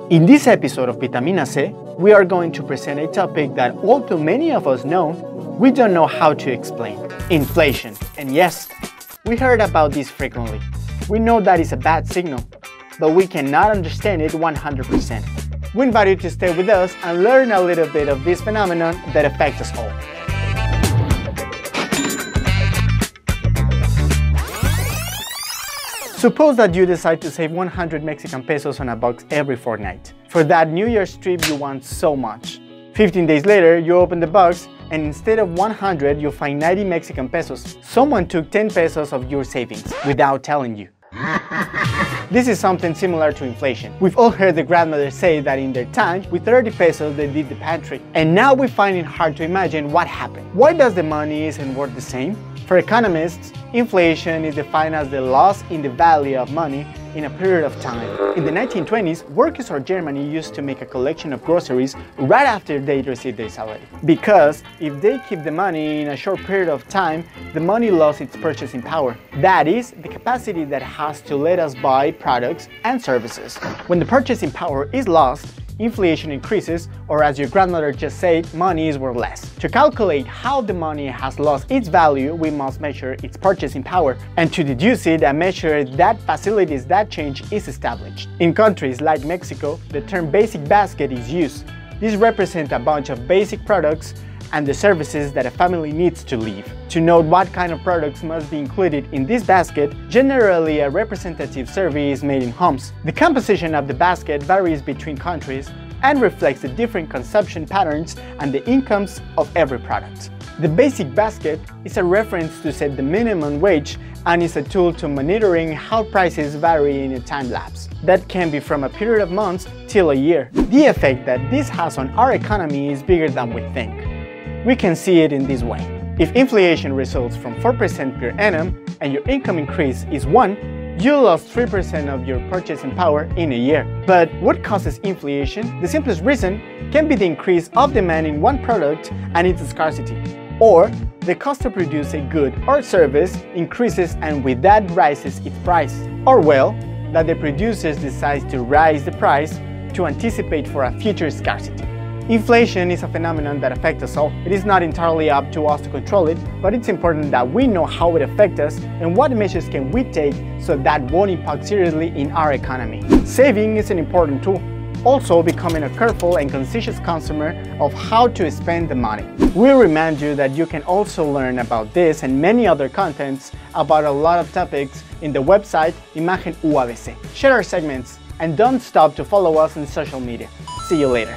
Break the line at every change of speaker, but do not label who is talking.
In this episode of Vitamina C, we are going to present a topic that although many of us know, we don't know how to explain. Inflation. And yes, we heard about this frequently. We know that is a bad signal, but we cannot understand it 100%. We invite you to stay with us and learn a little bit of this phenomenon that affects us all. Suppose that you decide to save 100 Mexican pesos on a box every fortnight. For that New Year's trip you want so much. 15 days later, you open the box and instead of 100, you find 90 Mexican pesos. Someone took 10 pesos of your savings without telling you. This is something similar to inflation. We've all heard the grandmother say that in their time, with 30 pesos they did the pantry. And now we find it hard to imagine what happened. Why does the money isn't worth the same? For economists, inflation is defined as the loss in the value of money in a period of time. In the 1920s, workers of Germany used to make a collection of groceries right after they received their salary. Because if they keep the money in a short period of time, the money lost its purchasing power. That is, the capacity that has to let us buy products and services. When the purchasing power is lost, inflation increases, or as your grandmother just said, money is worth less. To calculate how the money has lost its value, we must measure its purchasing power, and to deduce it, a measure that facilitates that change is established. In countries like Mexico, the term basic basket is used. This represents a bunch of basic products and the services that a family needs to live. To note what kind of products must be included in this basket, generally a representative survey is made in homes. The composition of the basket varies between countries and reflects the different consumption patterns and the incomes of every product. The basic basket is a reference to set the minimum wage and is a tool to monitoring how prices vary in a time lapse. That can be from a period of months till a year. The effect that this has on our economy is bigger than we think. We can see it in this way. If inflation results from 4% per annum and your income increase is 1, you lost 3% of your purchasing power in a year. But what causes inflation? The simplest reason can be the increase of demand in one product and its scarcity. Or the cost to produce a good or service increases and with that rises its price. Or well, that the producers decide to raise the price to anticipate for a future scarcity. Inflation is a phenomenon that affects us all. It is not entirely up to us to control it, but it's important that we know how it affects us and what measures can we take so that won't impact seriously in our economy. Saving is an important tool. Also, becoming a careful and conscientious consumer of how to spend the money. We remind you that you can also learn about this and many other contents about a lot of topics in the website Imagen UABC. Share our segments and don't stop to follow us on social media. See you later.